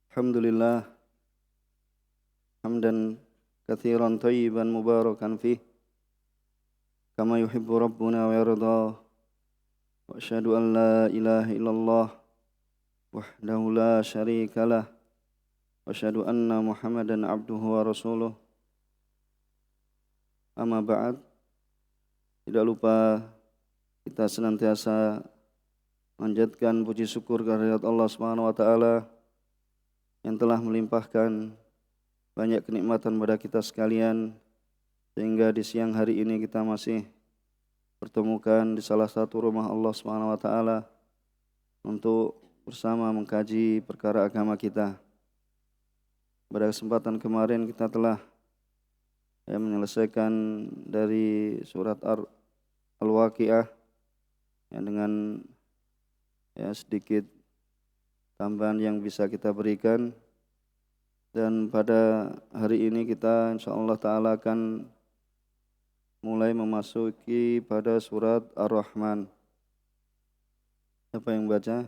Alhamdulillah hamdan katsiran thayyiban mubarakan fih kama yuhibbu rabbuna wa yarda wa asyhadu an la ilaha illallah wahdahu la syarikalah wa asyhadu anna Muhammadan abduhu wa rasuluh. Amma ba'd, tidak lupa kita senantiasa manjatkan puji syukur kehadirat Allah Subhanahu wa taala yang telah melimpahkan banyak kenikmatan pada kita sekalian, sehingga di siang hari ini kita masih pertemukan di salah satu rumah Allah Subhanahu wa taala untuk bersama mengkaji perkara agama kita. Pada kesempatan kemarin kita telah menyelesaikan dari surat Al-Waqiah dengan sedikit tambahan yang bisa kita berikan, dan pada hari ini kita insyaallah ta'ala akan mulai memasuki pada surat Ar-Rahman. Siapa yang baca?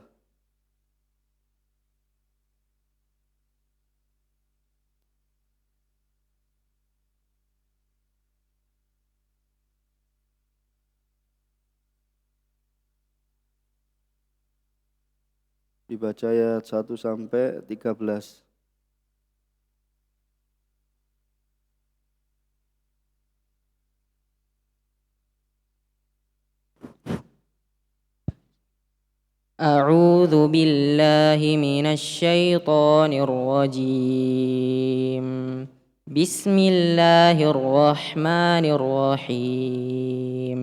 Dibaca ayat 1 sampai 13. أعوذ بالله من الشيطان الرجيم. بسم الله الرحمن الرحيم.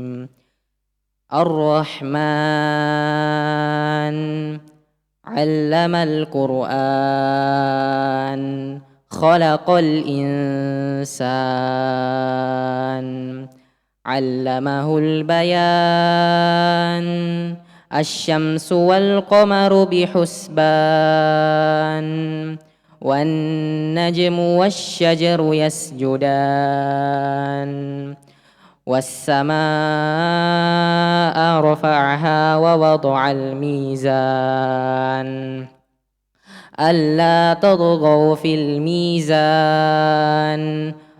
الرحمن علم القرآن خلق الإنسان علمه البيان الشمس والقمر بحسبان والنجم والشجر يسجدان والسماء رفعها ووضع الميزان ألا تطغوا في الميزان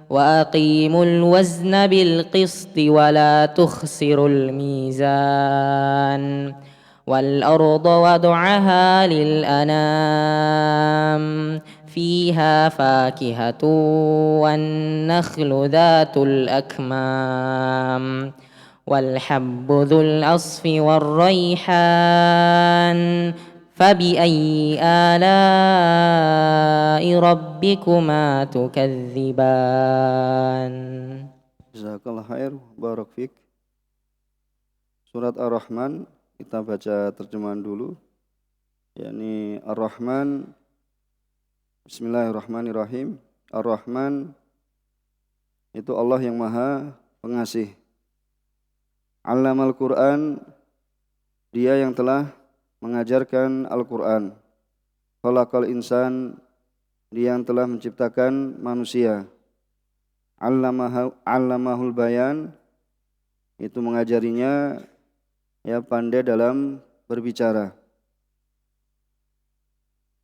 وأقيموا الوزن بالقسط ولا تخسروا الميزان والأرض وضعها للأنام فيها فاكهة والنخل ذات الأكمام والحب ذو العصف والريحان فبأي آلاء ربكما تكذبان. Jazakallah khair, barak fik. Surat Ar-Rahman kita baca terjemahan dulu, yakni Ar-Rahman. Bismillahirrahmanirrahim. Ar-Rahman itu Allah yang Maha Pengasih. Allamal Quran, Dia yang telah mengajarkan Al-Quran. Khalaqal insan, Dia yang telah menciptakan manusia. Allamahul bayan, itu mengajarinya pandai dalam berbicara.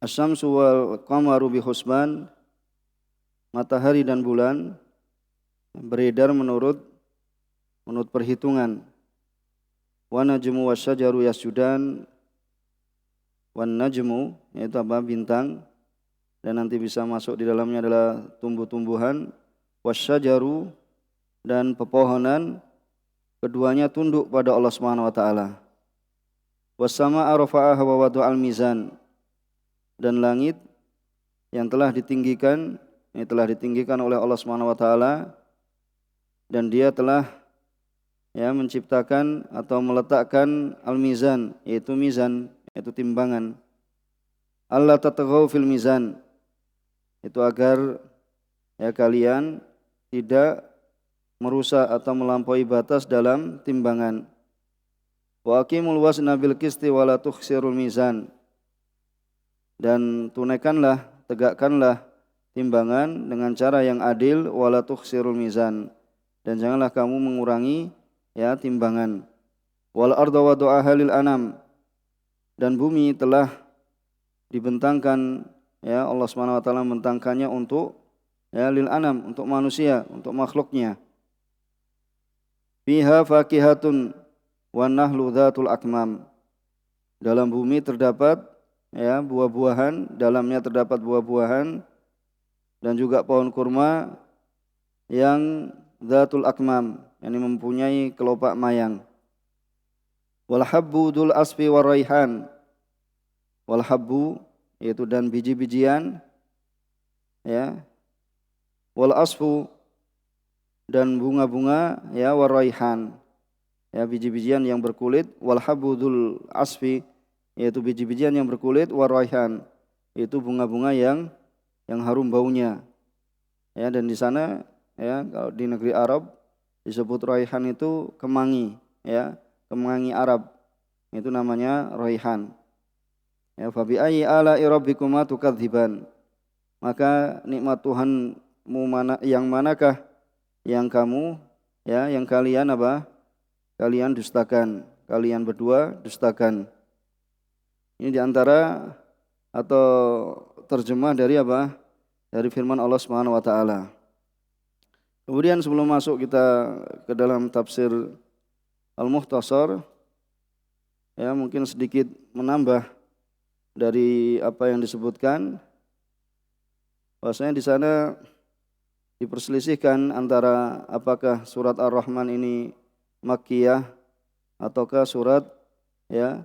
Asyamsu wal qamaru bihusban, matahari dan bulan beredar menurut perhitungan. Wan najmu wasyajaru yasjudan, wan najmu yaitu bintang, dan nanti bisa masuk di dalamnya adalah tumbuh-tumbuhan. Wasyajaru dan pepohonan, keduanya tunduk pada Allah Subhanahu wa taala. Wassama'a rafa'aha wa wada'al mizan, dan langit yang telah ditinggikan oleh Allah Subhanahu wa taala, dan Dia telah menciptakan atau meletakkan al-mizan, yaitu mizan, yaitu timbangan. Allah tataghaw fil mizan, itu agar kalian tidak merusak atau melampaui batas dalam timbangan. Wa aqimul wazna bil qisti wa la tukhsirul mizan, dan tunaikanlah, tegakkanlah timbangan dengan cara yang adil. Wa la tukhsirul mizan, dan janganlah kamu mengurangi timbangan. Wal arda wada'aha lil anam, dan bumi telah dibentangkan ya Allah Subhanahu wa taala membentangkannya untuk ya lil anam, untuk manusia, untuk makhluknya. Fiha fakihatun wan nahlu dzatul akmam. Dalam bumi terdapat ya buah-buahan, dalamnya terdapat buah-buahan dan juga pohon kurma yang dzatul akmam, yakni mempunyai kelopak mayang. Wal habbu dzul asfi war raihan. Wal habbu yaitu dan biji-bijian ya. Wal asfu dan bunga-bunga ya war raihan. Ya biji-bijian yang berkulit. Wal habbu dzul asfi yaitu biji-bijian yang berkulit, war raihan itu bunga-bunga yang harum baunya. Ya, dan di sana ya kalau di negeri Arab disebut raihan itu kemangi, ya, kemangi Arab. Itu namanya raihan. Ya, fa bi ayyi ala'i rabbikuma tukadziban. Maka nikmat Tuhanmu yang manakah yang kamu ya yang kalian apa? Kalian dustakan. Kalian berdua dustakan. Ini diantara atau terjemah dari apa? Dari firman Allah Subhanahu wa taala. Kemudian sebelum masuk kita ke dalam tafsir Al-Mukhtasar, ya mungkin sedikit menambah dari apa yang disebutkan. Bahwasanya di sana diperselisihkan antara apakah surat Ar-Rahman ini Makkiyah ataukah surat ya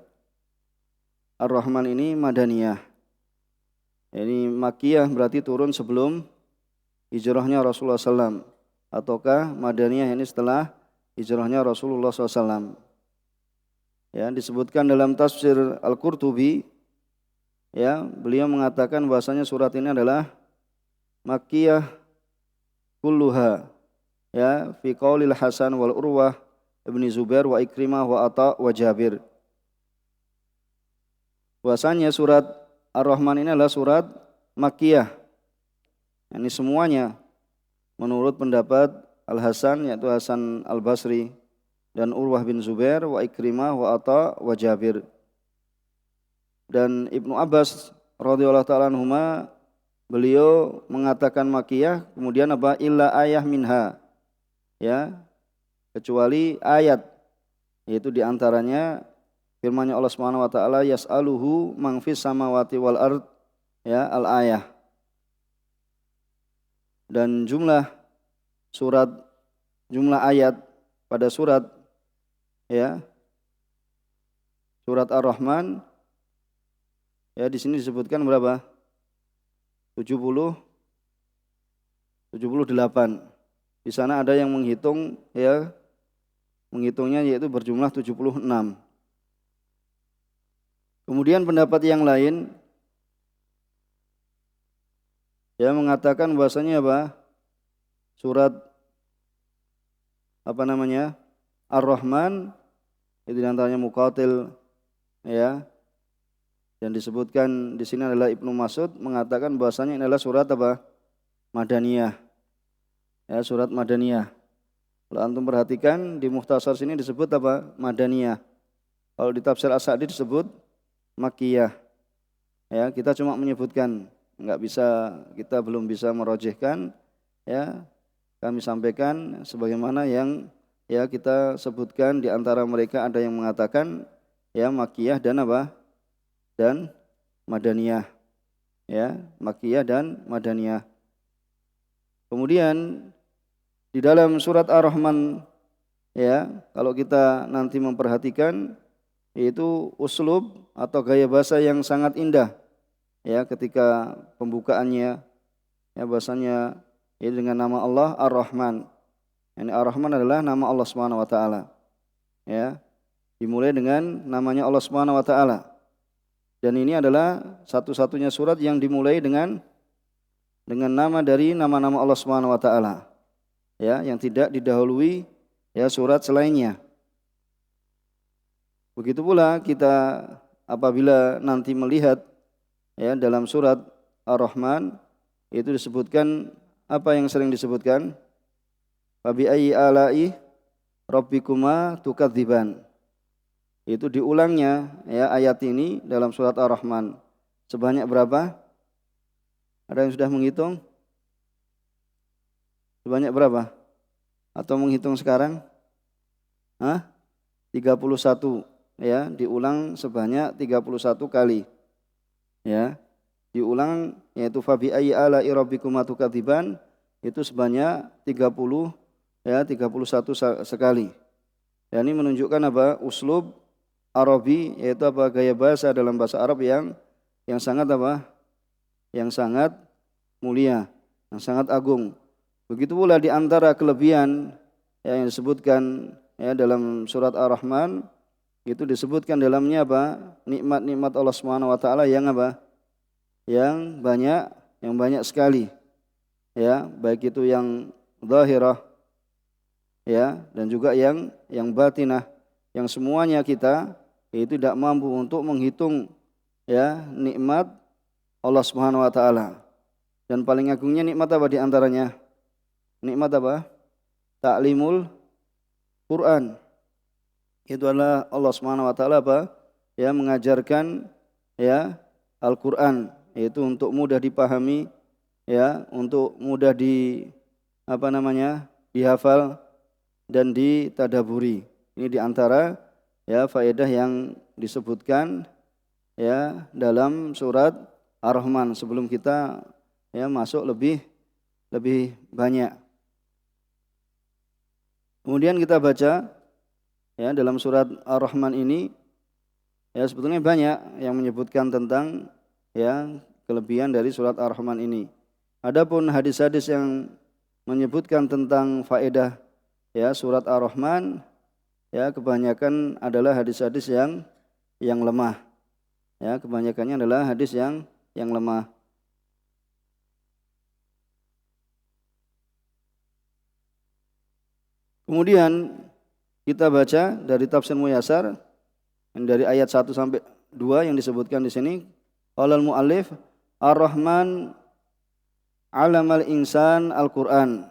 Ar-Rahman ini Madaniyah. Ini Makkiyah berarti turun sebelum hijrahnya Rasulullah SAW. Ataukah Madaniyah ini setelah hijrahnya Rasulullah SAW. Ya, disebutkan dalam tafsir Al-Qurtubi, ya, beliau mengatakan bahasanya surat ini adalah Makkiyah kulluha. Ya, fi qaulil Hasan wal Urwah Ibni Zubair wa Ikrimah wa Atha wa Jabir. Bahasanya surat Ar-Rahman ini adalah surat Makkiyah. Ini semuanya menurut pendapat Al-Hasan yaitu Hasan Al-Basri dan Urwah bin Zubair wa Ikrimah wa Atha wa Jabir. Dan Ibnu Abbas radhiyallahu taala anhuma beliau mengatakan Makkiyah kemudian apa illa ayah minha. Ya, kecuali ayat yaitu diantaranya firman-Nya Allah Subhanahu wa taala yas'aluhu man fis samawati wal ard ya al-ayah. Dan jumlah ayat pada surat ya surat Ar-Rahman ya di sini disebutkan berapa? 78. Di sana ada yang menghitung ya menghitungnya yaitu berjumlah 76. Kemudian pendapat yang lain ya mengatakan bahasanya apa? Surat apa namanya? Ar-Rahman itu diantaranya Muqatil ya. Dan disebutkan di sini adalah Ibnu Mas'ud mengatakan bahasanya ini adalah surat apa? Madaniyah. Ya, surat Madaniyah. Kalau antum perhatikan di Mukhtasar sini disebut apa? Madaniyah. Kalau di tafsir As-Sa'di disebut Makkiyah. Ya, kita cuma menyebutkan, kita belum bisa merojihkan. Ya, kami sampaikan sebagaimana yang ya kita sebutkan di antara mereka ada yang mengatakan ya Makkiyah dan apa? Dan Madaniyah. Ya, Makkiyah dan Madaniyah. Kemudian di dalam surat Ar-Rahman ya, kalau kita nanti memperhatikan yaitu uslub atau gaya bahasa yang sangat indah ya ketika pembukaannya ya bahasanya ya dengan nama Allah Ar-Rahman. Ini Ar-Rahman adalah nama Allah Subhanahu wa taala. Ya. Dimulai dengan namanya Allah Subhanahu wa taala. Dan ini adalah satu-satunya surat yang dimulai dengan nama dari nama-nama Allah Subhanahu wa taala. Ya, yang tidak didahului ya surat selainnya. Begitu pula kita apabila nanti melihat ya dalam surat Ar-Rahman itu disebutkan apa yang sering disebutkan? Fabi ayyi ala'i rabbikuma tukadziban. Itu diulangnya ya ayat ini dalam surat Ar-Rahman. Sebanyak berapa? Ada yang sudah menghitung? Sebanyak berapa? Atau menghitung sekarang? 31 ya, diulang sebanyak 31 kali. Ya. Diulang yaitu fabi ayyi ala'i rabbikuma tukadziban itu sebanyak 30 ya, 31 sekali. Dan ini menunjukkan apa? Uslub Arabi, yaitu apa? Gaya bahasa dalam bahasa Arab yang sangat apa? Yang sangat mulia, yang sangat agung. Begitu pula di antara kelebihan yang disebutkan ya dalam surat Ar-Rahman, itu disebutkan dalamnya apa? Nikmat-nikmat Allah Subhanahu wa taala yang apa? Yang banyak sekali. Ya, baik itu yang zahirah ya dan juga yang batinah, yang semuanya kita itu tidak mampu untuk menghitung ya nikmat Allah Subhanahu wa taala. Dan paling agungnya nikmat apa di antaranya? Nikmat apa? Ta'limul Quran. Itu adalah Allah Subhanahu wa taala apa? Ya, mengajarkan ya Al-Qur'an, yaitu untuk mudah dipahami ya, untuk mudah dihafal dan ditadaburi. Ini di antara ya faedah yang disebutkan ya dalam surat Ar-Rahman sebelum kita ya masuk lebih banyak. Kemudian kita baca ya dalam surat Ar-Rahman ini ya sebetulnya banyak yang menyebutkan tentang ya kelebihan dari surat Ar-Rahman ini. Adapun hadis-hadis yang menyebutkan tentang faedah ya surat Ar-Rahman ya kebanyakan adalah hadis-hadis yang lemah. Ya, kebanyakannya adalah hadis yang lemah. Kemudian kita baca dari tafsir Muyassar dari ayat 1 sampai 2 yang disebutkan di sini. Qalal muallif Ar-Rahman 'alamal insan Al-Qur'an.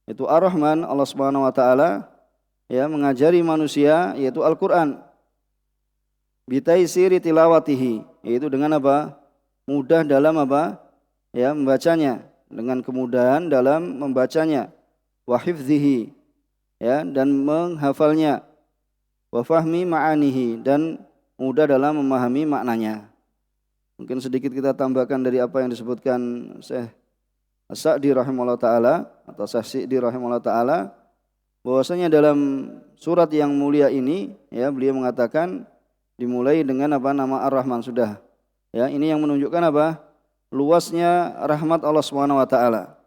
Itu Ar-Rahman, Allah Subhanahu wa taala ya mengajari manusia yaitu Al-Qur'an. Bitaisiri tilawatihi, yaitu dengan apa? Mudah dalam apa? Ya, membacanya, dengan kemudahan dalam membacanya. Wa hifdzihi, ya, dan menghafalnya. Wa fahmi ma'anihi, dan mudah dalam memahami maknanya. Mungkin sedikit kita tambahkan dari apa yang disebutkan Syekh As-Sa'di rahimahullah taala atau Syekh Sa'di rahimahullah taala, bahwasanya dalam surat yang mulia ini ya beliau mengatakan dimulai dengan apa? Nama Ar-Rahman sudah. Ya, ini yang menunjukkan apa? Luasnya rahmat Allah Subhanahu wa taala.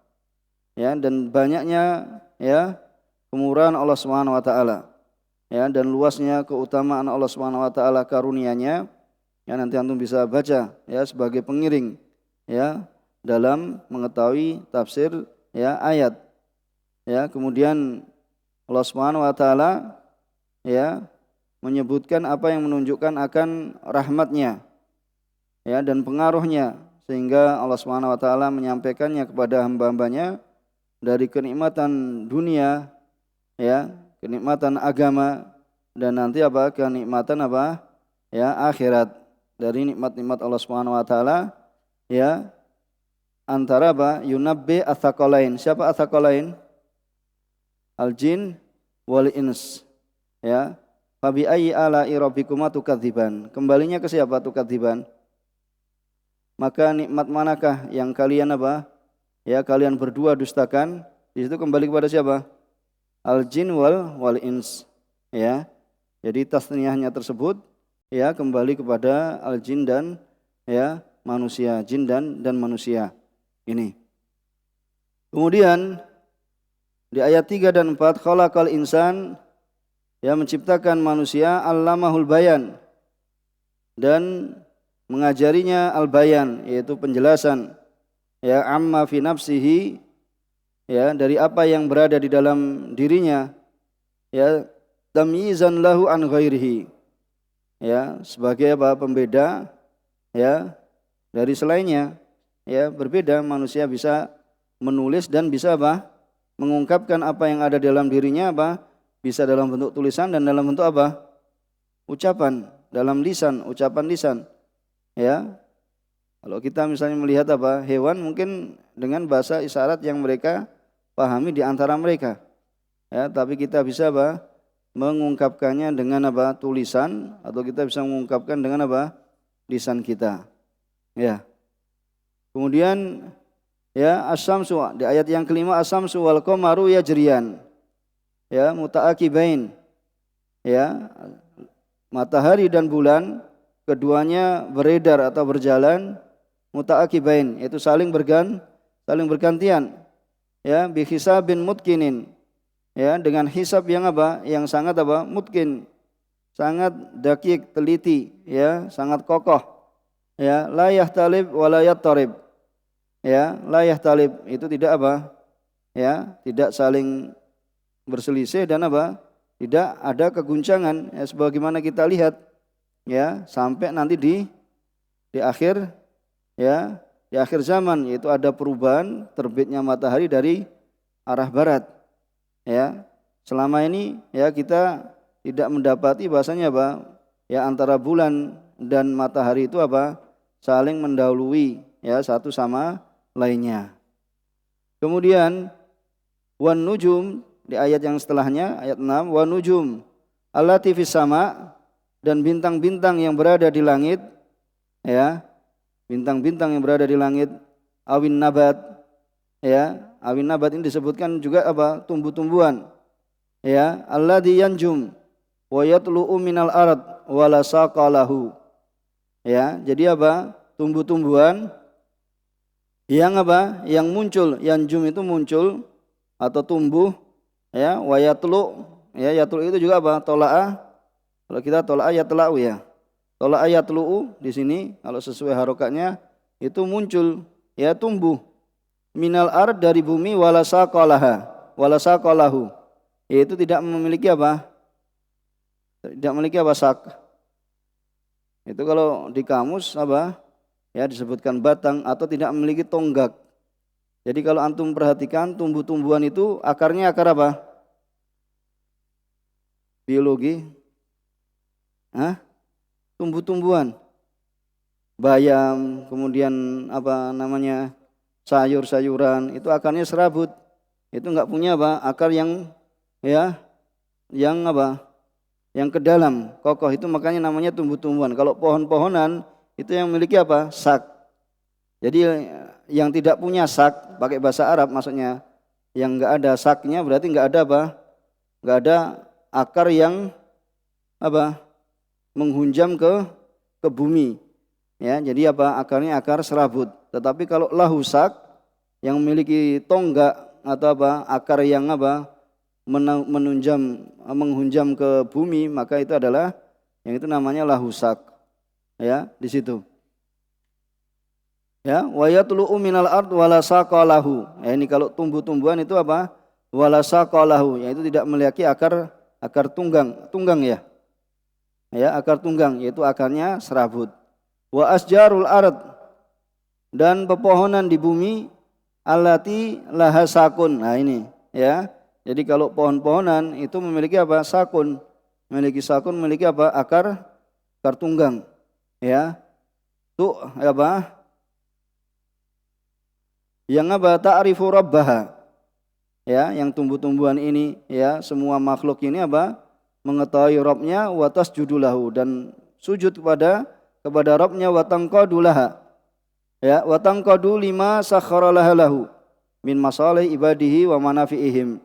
Ya, dan banyaknya ya kemurahan Allah Subhanahu wa taala. Ya, dan luasnya keutamaan Allah Subhanahu wa taala, karunia-Nya. Ya, nanti antum bisa baca ya sebagai pengiring ya dalam mengetahui tafsir ya ayat. Ya, kemudian Allah Subhanahu wa taala ya menyebutkan apa yang menunjukkan akan rahmatnya ya dan pengaruhnya, sehingga Allah Subhanahu wa taala menyampaikannya kepada hamba-hambanya dari kenikmatan dunia ya, kenikmatan agama, dan nanti apa? Kenikmatan apa? Ya, akhirat. Dari nikmat-nikmat Allah Subhanahu wa taala ya antara apa? Yunabbi ats-tsaqalain. Siapa ats-tsaqalain? Al-jin wal ins. Ya. Fabi ayyi ala'i rabbikuma tukadziban. Kembalinya ke siapa tukadziban? Maka nikmat manakah yang kalian apa? Ya, kalian berdua dustakan? Di situ kembali kepada siapa? Al-jin wal ins. Ya. Jadi tasniyahnya tersebut ya kembali kepada al-jin dan ya manusia, jin dan manusia. Ini. Kemudian di ayat 3 dan 4 khalaqal insan, ya, menciptakan manusia, allamahul bayan, dan mengajarinya al-bayan, yaitu penjelasan ya amma fi nafsihi, ya, dari apa yang berada di dalam dirinya, ya, tamyizan lahu an ghairihi, ya, sebagai apa? Pembeda ya dari selainnya. Ya, berbeda, manusia bisa menulis dan bisa apa? Mengungkapkan apa yang ada dalam dirinya apa? Bisa dalam bentuk tulisan dan dalam bentuk apa? Ucapan, dalam lisan, ucapan lisan. Ya. Kalau kita misalnya melihat hewan, mungkin dengan bahasa isyarat yang mereka pahami di antara mereka. Ya, tapi kita bisa mengungkapkannya dengan tulisan, atau kita bisa mengungkapkan dengan lisan kita. Ya. Kemudian ya asyamsu, di ayat yang kelima, asyamsu wal qamaru yajriyan. Ya, muta'aqibain. Ya, matahari dan bulan keduanya beredar atau berjalan muta'aqibain, yaitu saling bergantian. Ya, bi hisabin mutkinin. Ya, dengan hisab yang yang sangat mutkin, sangat dakik, teliti, ya, sangat kokoh. Ya, la yahtalib wa la yattarib. Ya, la yahtalib itu tidak ya, tidak saling berselisih dan tidak ada keguncangan, ya, sebagaimana kita lihat, ya, sampai nanti di akhir, ya, di akhir zaman, yaitu ada perubahan terbitnya matahari dari arah barat. Ya, selama ini ya kita tidak mendapati bahasanya ya antara bulan dan matahari itu saling mendahului, ya, satu sama lainnya. Kemudian wan nujum, di ayat yang setelahnya, ayat 6, wan nujum allati fis sama, dan bintang-bintang yang berada di langit, ya, bintang-bintang yang berada di langit, awin nabat, ya, awin nabat ini disebutkan juga tumbuh-tumbuhan, ya, alladzi yanjum wa yatlu'u minal ard wala saqalahu. Ya, jadi tumbuh-tumbuhan yang yang muncul, yanjum itu muncul atau tumbuh, ya, wa yatlu, ya, yatlu itu juga tola'a. Kalau kita tola'a yatla'u, ya. Tola'a yatlu'u di sini kalau sesuai harokatnya itu muncul, ya, tumbuh. Minal ard, dari bumi, wala saqalahu, yaitu tidak memiliki tidak memiliki sak. Itu kalau di kamus ya disebutkan batang, atau tidak memiliki tonggak. Jadi kalau antum perhatikan tumbuh-tumbuhan itu akarnya akar biologi, tumbuh-tumbuhan, bayam, kemudian sayur-sayuran, itu akarnya serabut. Itu enggak punya akar yang, ya, yang ke dalam, kokoh, itu makanya namanya tumbuh-tumbuhan. Kalau pohon-pohonan itu yang memiliki sak. Jadi yang tidak punya sak, pakai bahasa Arab maksudnya, yang enggak ada saknya berarti enggak ada enggak ada akar yang menghunjam ke bumi. Ya, jadi akarnya akar serabut. Tetapi kalau lahu sak, yang memiliki tonggak atau akar yang menghunjam ke bumi, maka itu adalah yang itu namanya lahu sak. Ya, di situ. Ya, wa yatlu'u minal ard wala saqalahu. Ya, ini kalau tumbuh-tumbuhan itu wala saqalahu, yaitu tidak memiliki akar tunggang, ya. Ya, akar tunggang, yaitu akarnya serabut. Wa asjarul ard, dan pepohonan di bumi, allati laha sakun. Nah ini, ya. Jadi kalau pohon-pohonan itu memiliki sakun, memiliki akar tunggang, ya. Itu yang ta'rifu rabbaha. Ya, yang tumbuh-tumbuhan ini, ya, semua makhluk ini mengetahui Rabbnya, wa tasjudu lahu, dan sujud kepada Rabbnya, wa tanqadu laha. Ya, wa tanqadu lima sakhkhara lahu min masalih ibadihi wa manafi'ihim.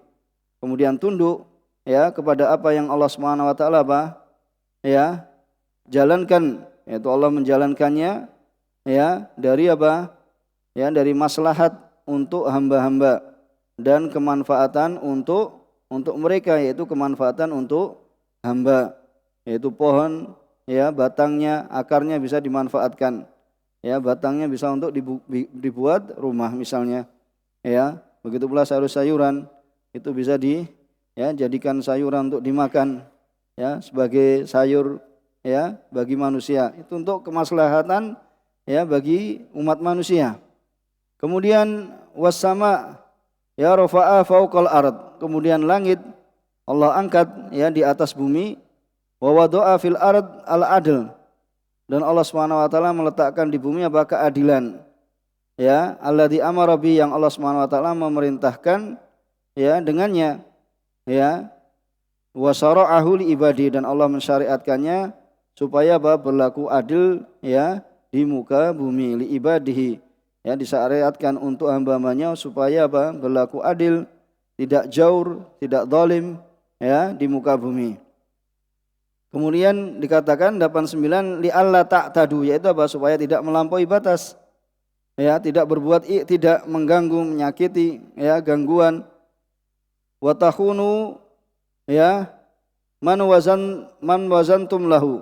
Kemudian tunduk, ya, kepada apa yang Allah Subhanahu wa taala ya, jalankan, yaitu Allah menjalankannya, ya, dari ya, dari maslahat untuk hamba-hamba dan kemanfaatan untuk mereka, yaitu kemanfaatan untuk hamba, yaitu pohon, ya, batangnya, akarnya bisa dimanfaatkan, ya, batangnya bisa untuk dibuat rumah misalnya, ya. Begitu pula sayur-sayuran itu bisa jadikan sayuran untuk dimakan, ya, sebagai sayur, ya, bagi manusia, itu untuk kemaslahatan, ya, bagi umat manusia. Kemudian wassama, ya, rafa'a fauqal ard, kemudian langit Allah angkat, ya, di atas bumi, wa wada'a fil ard al adl, dan Allah Subhanahu wa taala meletakkan di bumi apa? Keadilan. Ya, alladzi amara bi, yang Allah Subhanahu wa taala memerintahkan ya dengannya, ya, wa syara'ahu li ibadi, dan Allah mensyariatkannya supaya apa? Berlaku adil ya di muka bumi, li ibadihi, ya, disyariatkan untuk hamba-hambanya supaya apa? Berlaku adil, tidak jaur, tidak zalim ya di muka bumi. Kemudian dikatakan 89 li alla ta'tadu, yaitu apa? Supaya tidak melampaui batas. Ya, tidak berbuat tidak mengganggu, menyakiti, ya, gangguan. Wa takhunu ya man wazantum lahu,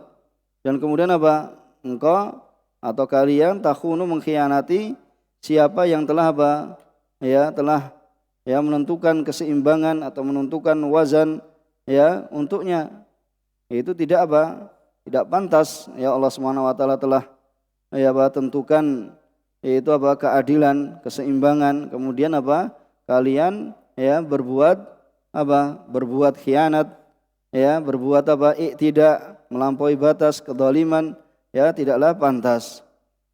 dan kemudian apa? Engkau atau kalian takhunu, mengkhianati siapa yang telah apa? Ya, telah ya menentukan keseimbangan atau menentukan wazan ya untuknya. Itu tidak apa? Tidak pantas. Ya, Allah Subhanahu wa taala telah ya apa? Tentukan yaitu apa? Keadilan, keseimbangan. Kemudian apa? Kalian ya berbuat apa? Berbuat khianat, ya, berbuat apa? Tidak melampaui batas, kedzaliman, ya, tidaklah pantas.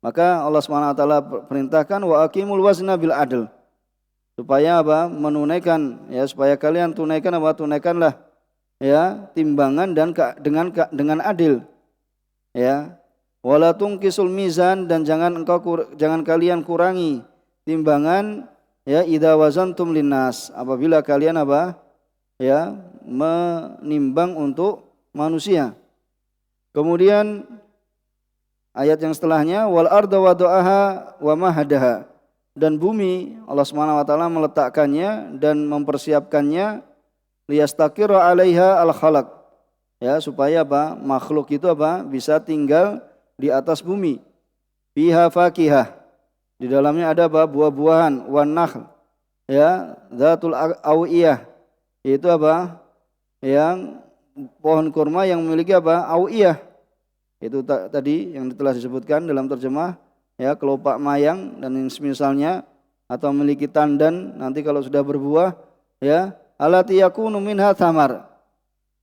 Maka Allah Subhanahu wa taala perintahkan wa aqimul wazna bil adl. Supaya apa? Menunaikan, ya, supaya kalian tunaikan apa? Tunaikanlah ya timbangan dan dengan adil. Ya. Wala tungkisul mizan, dan jangan kalian kurangi timbangan ya idza wazantum linnas, apabila kalian apa? Ya, menimbang untuk manusia. Kemudian ayat yang setelahnya wal arda wada'aha wa mahadaha, dan bumi Allah Subhanahu wa taala meletakkannya dan mempersiapkannya liyastaqirra 'alaiha al-khalaq, ya, supaya apa? Makhluk itu apa? Bisa tinggal di atas bumi. Fiha fakihah, di dalamnya ada apa? Buah-buahan, wan nakhl, ya, zatul awiyah, itu apa? Yang pohon kurma yang memiliki apa? Awiyah. Itu tadi yang telah disebutkan dalam terjemah, ya, kelopak mayang dan semisalnya, atau memiliki tandan nanti kalau sudah berbuah, ya, allati yakunu minha thamar.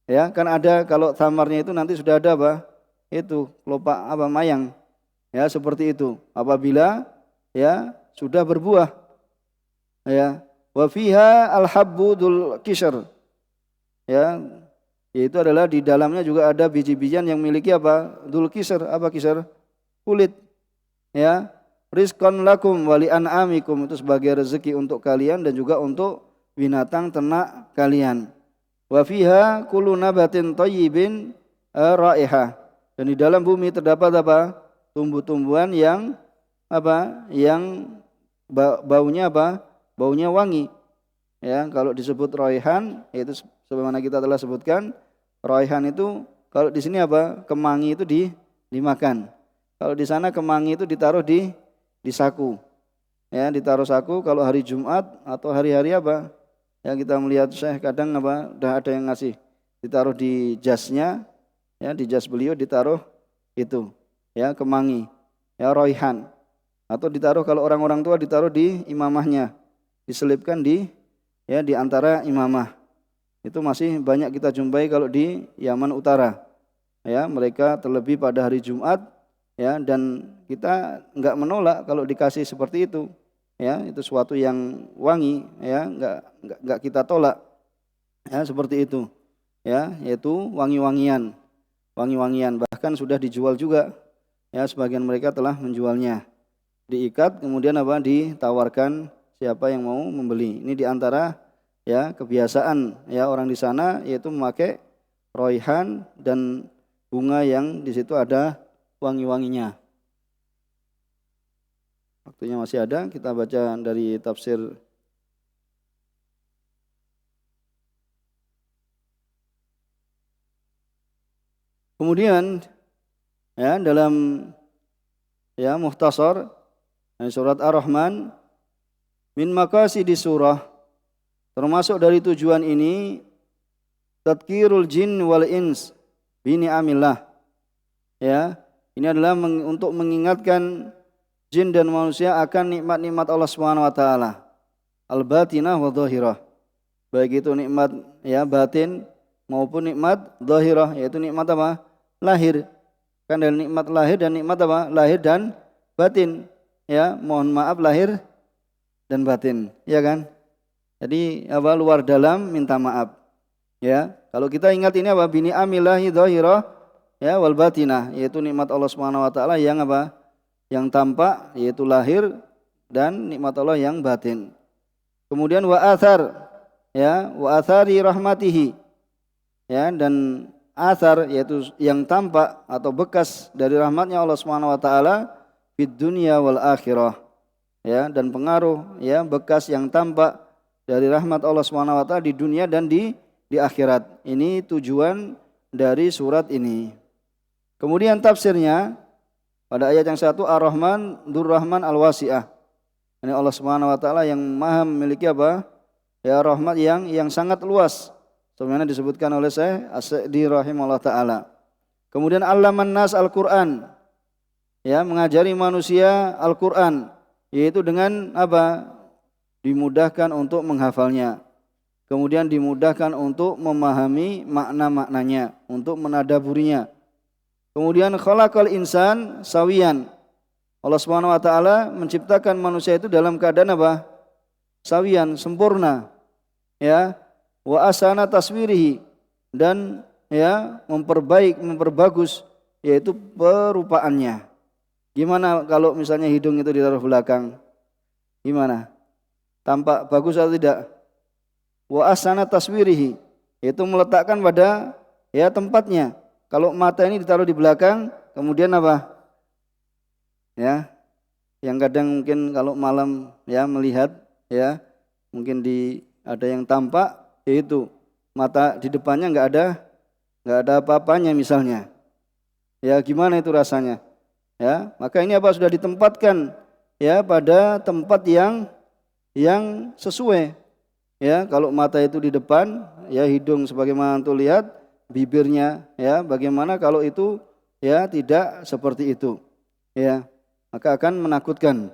Ya, kan ada kalau thamarnya itu nanti sudah ada apa? Itu kelopak apa? Mayang. Ya, seperti itu. Apabila ya sudah berbuah. Ya, wa fiha al-habbu dzul kishr. Ya, yaitu adalah di dalamnya juga ada biji-bijian yang memiliki apa? Dzul kishr, apa kishr? Kulit. Ya, rizqan lakum wa li an'amikum, itu sebagai rezeki untuk kalian dan juga untuk binatang ternak kalian. Wa fiha kullu nabatin thayyibin raihah, dan di dalam bumi terdapat apa? Tumbuh-tumbuhan yang apa? Yang baunya apa? Baunya wangi. Ya, kalau disebut raihan, yaitu sebagaimana kita telah sebutkan, raihan itu kalau di sini apa? Kemangi itu dimakan. Kalau di sana kemangi itu ditaruh di saku. Ya, ditaruh saku kalau hari Jumat atau hari-hari apa? Ya, kita melihat Syekh kadang apa? Udah ada yang ngasih. Ditaruh di jasnya, ya, di jas beliau ditaruh itu, ya, kemangi, ya, raihan. Atau ditaruh kalau orang-orang tua ditaruh di imamahnya, diselipkan di antara imamah. Itu masih banyak kita jumpai kalau di Yaman Utara. Ya, mereka terlebih pada hari Jumat, ya, dan kita enggak menolak kalau dikasih seperti itu. Ya, itu suatu yang wangi, ya, enggak kita tolak. Ya, seperti itu. Ya, yaitu wangi-wangian, bahkan sudah dijual juga, ya, sebagian mereka telah menjualnya, diikat kemudian apa? Ditawarkan siapa yang mau membeli. Ini diantara ya kebiasaan ya orang di sana, yaitu memakai raihan dan bunga yang di situ ada wangi-wanginya. Waktunya masih ada, kita baca dari tafsir kemudian ya dalam ya mukhtasar surat Ar-Rahman, min maqasidi surah, termasuk dari tujuan ini tadhkirul jin wal ins bi ni'amillah. Ya, ini adalah untuk mengingatkan jin dan manusia akan nikmat-nikmat Allah Subhanahu wa taala, al-batinah wa dhahirah. Baik itu nikmat ya batin maupun nikmat dhahirah, yaitu nikmat apa? Lahir. Kan ada nikmat lahir dan nikmat apa? Lahir dan batin. Ya, mohon maaf lahir dan batin, ya kan? Jadi apa luar dalam minta maaf. Ya, kalau kita ingat ini apa? Bini amilahi dhahirah ya wal batinah, yaitu nikmat Allah Subhanahu wa taala yang apa? Yang tampak yaitu lahir dan nikmat Allah yang batin. Kemudian wa athar ya, wa athari rahmatihi. Ya, dan athar yaitu yang tampak atau bekas dari rahmatnya Allah Subhanahu wa taala fid dunya wal akhirah. Ya, dan pengaruh ya bekas yang tampak dari rahmat Allah Subhanahu wa taala di dunia dan di akhirat. Ini tujuan dari surat ini. Kemudian tafsirnya pada ayat yang satu Ar-Rahman Dzur-Rahman Al-Wasi'ah. Ini Allah Subhanahu wa taala yang Maha memiliki apa? Ya rahmat yang sangat luas. Sebagaimana disebutkan oleh Syekh As-Sa'di rahimahullah taala. Kemudian Allaman Nas Al-Qur'an. Ya, mengajari manusia Al-Qur'an, yaitu dengan apa? Dimudahkan untuk menghafalnya. Kemudian dimudahkan untuk memahami makna-maknanya, untuk menadaburinya. Kemudian khalaqal insan sawiyan. Allah Subhanahu wa taala menciptakan manusia itu dalam keadaan apa? Sawiyan, sempurna. Ya, wa asana taswirihi, dan ya memperbagus yaitu perupaannya. Gimana kalau misalnya hidung itu ditaruh belakang? Gimana? Tampak bagus atau tidak? Wa asana taswirihi, yaitu meletakkan pada ya tempatnya. Kalau mata ini ditaruh di belakang, kemudian apa? Ya, yang kadang mungkin kalau malam ya melihat ya, mungkin ada yang tampak, yaitu mata di depannya nggak ada apa-apanya misalnya. Ya, gimana itu rasanya? Ya, maka ini apa sudah ditempatkan ya pada tempat yang sesuai. Ya, kalau mata itu di depan, ya hidung sebagaimana antum lihat, bibirnya ya bagaimana kalau itu ya tidak seperti itu. Ya, maka akan menakutkan.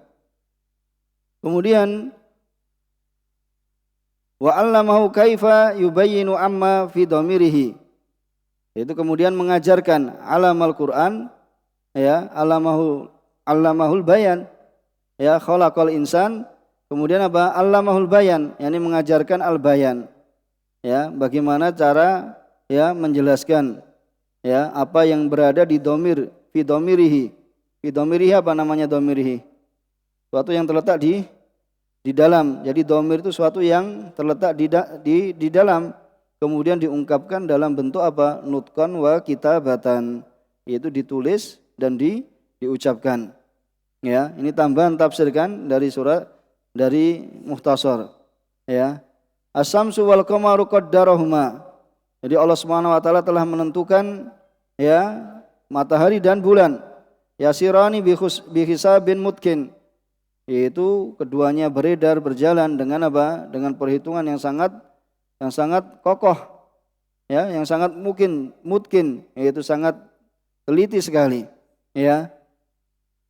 Kemudian wa 'allamahu kaifa yubayyinu amma fi dhamirihi. Itu kemudian mengajarkan alamal Quran ya, allamahul bayan. Ya, khalaqal insan. Kemudian apa? Allamahul bayan, yakni mengajarkan al-bayan. Ya, bagaimana cara ya menjelaskan ya apa yang berada di dhamir, fi dhamirihi. Fi dhamirihi apa namanya dhamirihi? Suatu yang terletak di dalam. Jadi dhamir itu suatu yang terletak di dalam, kemudian diungkapkan dalam bentuk apa? Nutqan wa kitabatan, yaitu ditulis dan diucapkan. Ya, ini tambahan tafsirkan dari Mukhtasar. Ya. As-samsu wal qamaru qaddarahuma. Jadi Allah Subhanahu wa taala telah menentukan ya matahari dan bulan. Yasirani bi hisabin mutkin. Yaitu keduanya beredar berjalan dengan apa? Dengan perhitungan yang sangat kokoh. Ya, yang sangat mutkin, yaitu sangat teliti sekali. Ya.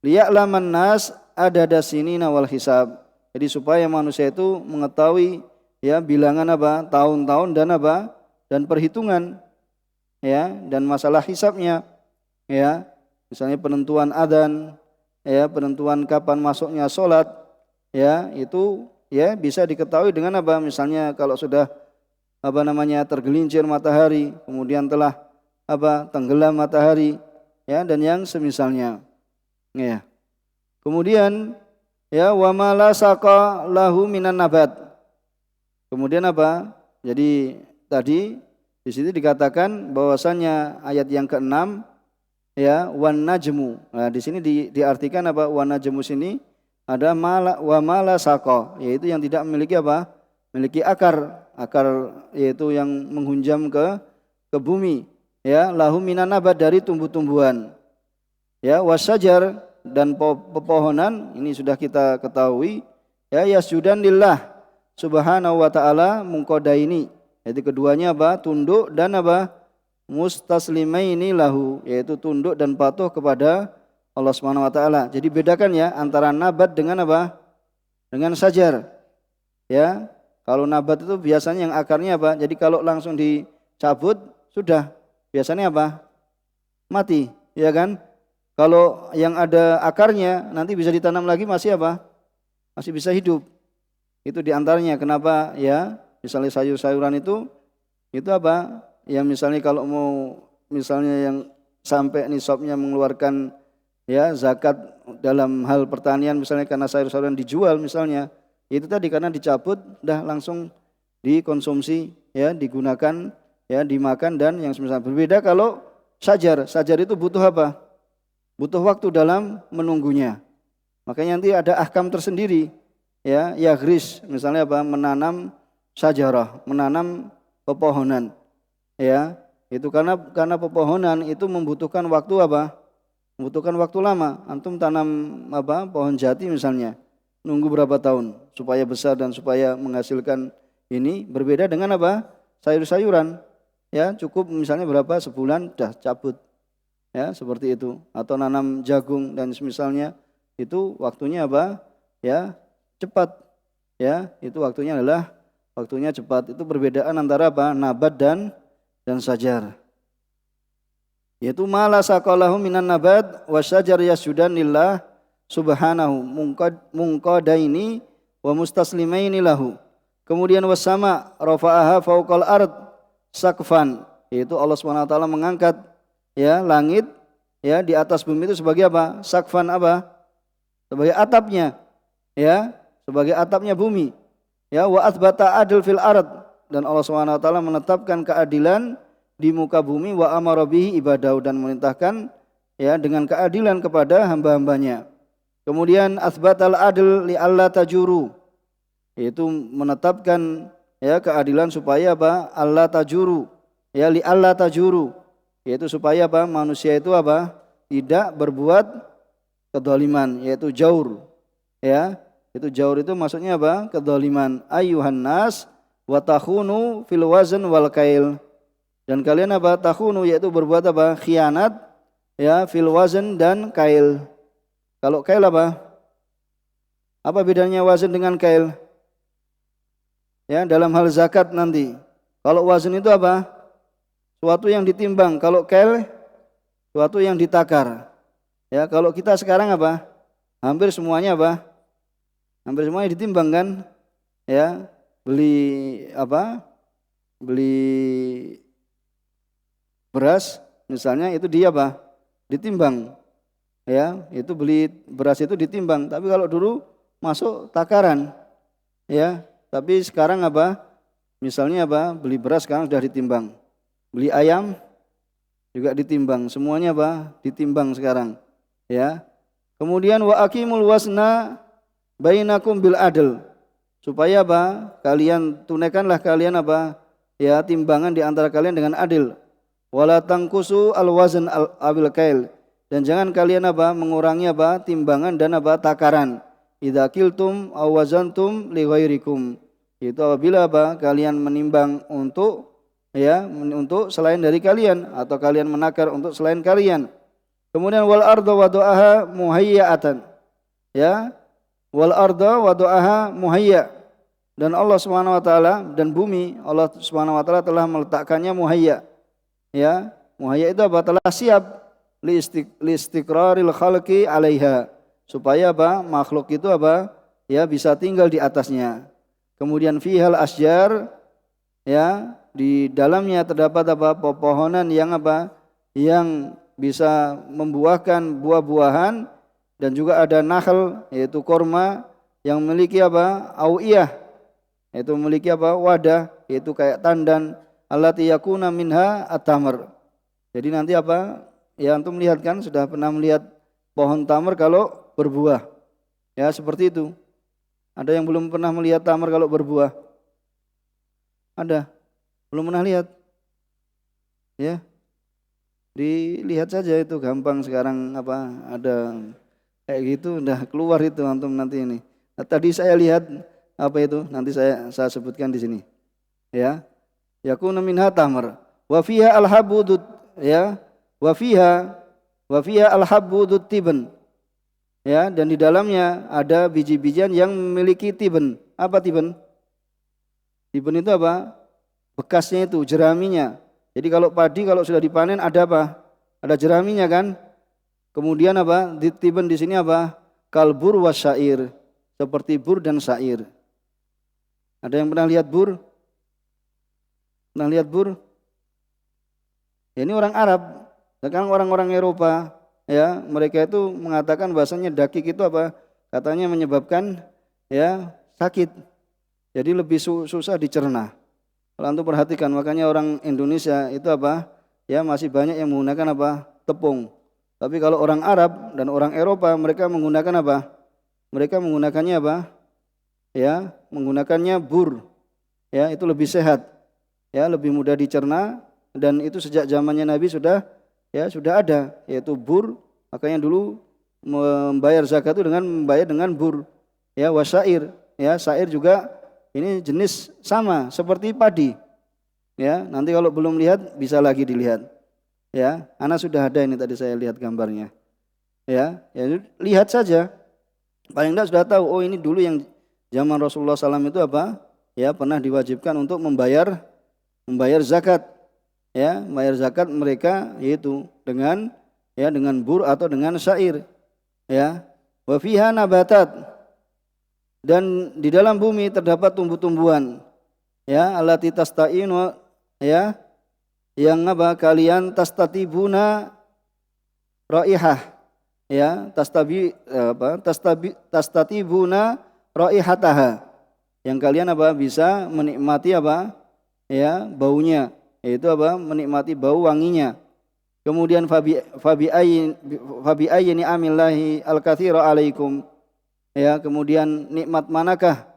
Liya'laman nas adada sinina wal hisab. Jadi supaya manusia itu mengetahui ya bilangan apa? Tahun-tahun dan apa? Dan perhitungan. Ya, dan masalah hisabnya. Ya. Misalnya penentuan adzan, ya, penentuan kapan masuknya salat, ya, itu ya bisa diketahui dengan apa? Misalnya kalau sudah tergelincir matahari, kemudian telah tenggelam matahari, ya, dan yang semisalnya. Ya. Kemudian ya wa ma la saqa lahu minan nabat. Kemudian apa? Jadi tadi di sini dikatakan bahwasannya ayat yang ke-6 ya wan najmu. Nah, di sini diartikan apa? Wan najmu sini ada wa ma la saqa, yaitu yang tidak memiliki apa? Memiliki akar yaitu yang menghunjam ke bumi, ya, lahu minan nabat, dari tumbuh-tumbuhan. Ya, wasyajar, dan pepohonan, ini sudah kita ketahui, ya, yasjudan lillah subhanahu wa ta'ala mungkodaini, yaitu keduanya apa? Tunduk dan apa? Mustaslimaini lahu, yaitu tunduk dan patuh kepada Allah Subhanahu wa taala. Jadi bedakan ya antara nabat dengan apa? Dengan sajar. Ya, kalau nabat itu biasanya yang akarnya apa? Jadi kalau langsung dicabut sudah biasanya apa? Mati, ya kan? Kalau yang ada akarnya nanti bisa ditanam lagi masih apa? Masih bisa hidup. Itu diantaranya kenapa ya misalnya sayur-sayuran itu apa? Yang misalnya kalau mau misalnya yang sampai nisabnya mengeluarkan ya zakat dalam hal pertanian misalnya karena sayur-sayuran dijual misalnya itu tadi karena dicabut dah langsung dikonsumsi ya digunakan ya dimakan dan yang semisal berbeda kalau sajar itu butuh apa? Butuh waktu dalam menunggunya. Makanya nanti ada ahkam tersendiri ya yagris misalnya apa? Menanam sajarah, menanam pepohonan ya itu karena pepohonan itu membutuhkan waktu apa? Membutuhkan waktu lama. Antum tanam apa? Pohon jati misalnya, nunggu berapa tahun supaya besar dan supaya menghasilkan ini berbeda dengan apa? Sayur-sayuran. Ya, cukup misalnya berapa sebulan dah cabut. Ya, seperti itu. Atau nanam jagung dan semisalnya itu waktunya apa? Ya, cepat. Ya, itu waktunya adalah waktunya cepat. Itu perbedaan antara apa? Nabat dan sajar. Yaitu mala saqalahu minan nabat wasyajar yasjudan lillah subhanahu munqadaini wa mustaslimaini lahu. Kemudian wasama rafa'aha fauqal ard sakfan, yaitu Allah Subhanahu wa taala mengangkat ya langit ya di atas bumi itu sebagai apa? Sakfan apa? Sebagai atapnya ya, sebagai atapnya bumi. Ya wa atsbata adl fil ard, dan Allah Subhanahu wa taala menetapkan keadilan di muka bumi wa amara bihi ibadahu, dan memerintahkan ya dengan keadilan kepada hamba-hambanya. Kemudian atsbatal adl li alla tajuru, yaitu menetapkan ya keadilan supaya apa? Allah tajuru. Ya li alla tajuru, yaitu supaya apa? Manusia itu apa? Tidak berbuat kedzaliman, yaitu jaur. Ya, itu jaur itu maksudnya apa? Kedzaliman. Ayyuhan nas wa takhunu fil wazn wal kail. Dan kalian apa? Takhunu, yaitu berbuat apa? Khianat ya fil wazn dan kail. Kalau kail apa? Apa bedanya wazn dengan kail? Ya, dalam hal zakat nanti. Kalau wazn itu apa? Suatu yang ditimbang. Kalau kail suatu yang ditakar. Ya, kalau kita sekarang apa? Hampir semuanya apa? Hampir semuanya ditimbang kan? Ya, beli apa? Beli beras misalnya itu dia apa? Ditimbang. Ya, itu beli beras itu ditimbang. Tapi kalau dulu masuk takaran. Ya, tapi sekarang apa? Misalnya apa? Beli beras sekarang sudah ditimbang. Beli ayam juga ditimbang. Semuanya apa? Ditimbang sekarang. Ya. Kemudian wa aqimul wasna bainakum bil adl. Supaya apa? Kalian tunaikanlah kalian apa? Ya, timbangan di antara kalian dengan adil. Wala tangkusu al-wazn al-abil kail, dan jangan kalian apa? Mengurangi apa? Timbangan dan apa? Takaran. Idza qiltum aw wazantum li ghairikum. Itu apabila apa? Kalian menimbang untuk ya, untuk selain dari kalian, atau kalian menakar untuk selain kalian. Kemudian wal arda wada'aha muhayyatan. Ya. Wal arda wada'aha muhayya. Dan Allah Subhanahu wa taala dan bumi Allah Subhanahu wa taala telah meletakkannya muhayya. Ya, muhayya itu apa? Telah siap li istiqraril khalqi 'alaiha, supaya apa? Makhluk itu apa? Ya, bisa tinggal di atasnya. Kemudian fihal asjar, ya, di dalamnya terdapat apa? Pepohonan yang apa? Yang bisa membuahkan buah-buahan, dan juga ada nakhl, yaitu korma yang memiliki apa? Awiyah, yaitu memiliki apa? Wadah, yaitu kayak tandan. Allati yakuna minha at-tamr. Jadi nanti apa? Ya, antum melihat kan, sudah pernah melihat pohon tamar kalau berbuah. Ya, seperti itu. Ada yang belum pernah melihat tamar kalau berbuah? Ada? Belum pernah lihat? Ya. Dilihat saja, itu gampang sekarang apa? Ada kayak gitu udah keluar itu antum nanti ini. Nah, tadi saya lihat apa itu? Nanti saya sebutkan di sini. Ya. Yakuna minha tamar wa fiha al-habudut, ya, wa fiha al-habudut tiban, ya, dan di dalamnya ada biji-bijian yang memiliki tiban. Apa tiban? Tiban itu apa? Bekasnya itu, jeraminya. Jadi kalau padi kalau sudah dipanen ada apa? Ada jeraminya kan? Kemudian apa? Ditiban di sini apa? Kalbur wasyair, seperti bur dan syair. Ada yang pernah lihat bur? Pernah lihat bur? Ya, ini orang Arab. Sekarang orang-orang Eropa, ya, mereka itu mengatakan bahasanya dakik itu apa? Katanya menyebabkan ya sakit. Jadi lebih susah dicerna. Kalau antum perhatikan, makanya orang Indonesia itu apa? Ya masih banyak yang menggunakan apa? Tepung. Tapi kalau orang Arab dan orang Eropa mereka menggunakan apa? Mereka menggunakannya apa? Ya, menggunakannya bur. Ya, itu lebih sehat. Ya, lebih mudah dicerna dan itu sejak zamannya Nabi sudah ada, yaitu bur. Makanya dulu membayar zakat itu dengan membayar dengan bur. Ya, wasyair. Ya, syair juga ini jenis sama seperti padi. Ya, nanti kalau belum lihat bisa lagi dilihat. Ya, anak sudah ada ini tadi saya lihat gambarnya. Ya, lihat saja. Paling tidak sudah tahu. Oh, ini dulu yang zaman Rasulullah SAW itu apa? Ya, pernah diwajibkan untuk membayar zakat. Ya, membayar zakat mereka yaitu dengan bur atau dengan syair. Ya, wa fiha nabatat. Dan di dalam bumi terdapat tumbuh-tumbuhan. Ya, allati tasta'inu ya. Yang apa? Kalian tastatibuna raihah, ya, tastatibuna raihataha. Yang kalian apa? Bisa menikmati apa? Ya, baunya, yaitu apa? Menikmati bau wanginya. Kemudian fabi ayyi ni'amillahi al-katsira alaikum. Ya, kemudian nikmat manakah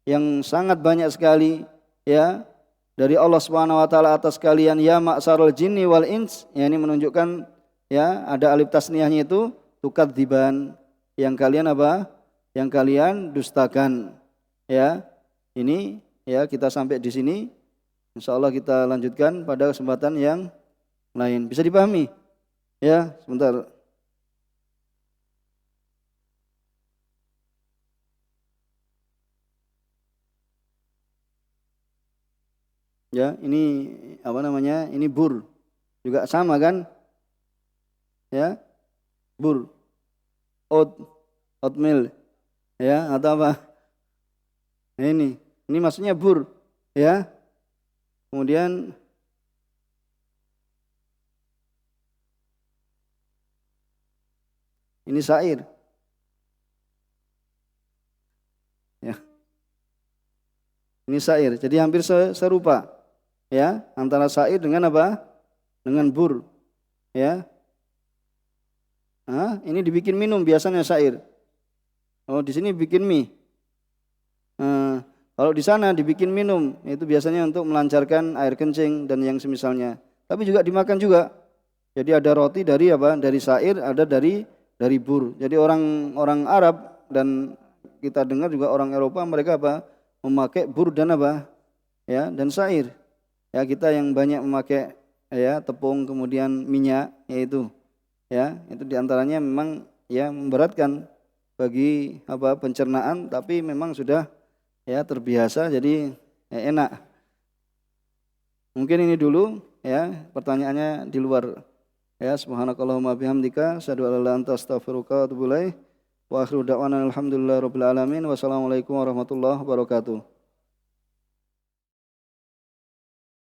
yang sangat banyak sekali ya dari Allah Subhanahu wa taala atas kalian, ya ma'sarul jinni wal ins. Ya, ini menunjukkan ya ada alif tasniyahnya itu tukadziban, yang kalian apa? Yang kalian dustakan. Ya. Ini ya kita sampai di sini. Insyaallah kita lanjutkan pada kesempatan yang lain. Bisa dipahami? Ya, sebentar. Ya, ini apa namanya? Ini bur. Juga sama kan? Ya. Bur. Oatmeal. Ya, atau apa? Nah, ini maksudnya bur, ya. Kemudian ini syair. Ya. Ini syair. Jadi hampir serupa. Ya, antara syair dengan apa? Dengan bur. Ya. Nah, ini dibikin minum biasanya syair. Oh, di sini bikin mie. Nah, kalau di sana dibikin minum, itu biasanya untuk melancarkan air kencing dan yang semisalnya. Tapi juga dimakan juga. Jadi ada roti dari apa? Dari syair, ada dari bur. Jadi orang Arab dan kita dengar juga orang Eropa mereka apa? Memakai bur dan apa? Ya, dan syair. Ya, kita yang banyak memakai ya tepung kemudian minyak yaitu ya itu diantaranya memang ya memberatkan bagi apa pencernaan, tapi memang sudah ya terbiasa jadi ya, enak. Mungkin ini dulu ya pertanyaannya di luar. Ya, subhanakallahumma bihamdika asyhadu an la ilaha illa anta astaghfiruka wa atubu ilaik. Wa akhiru da'wana alhamdulillahirabbil alamin. Wassalamualaikum warahmatullahi wabarakatuh.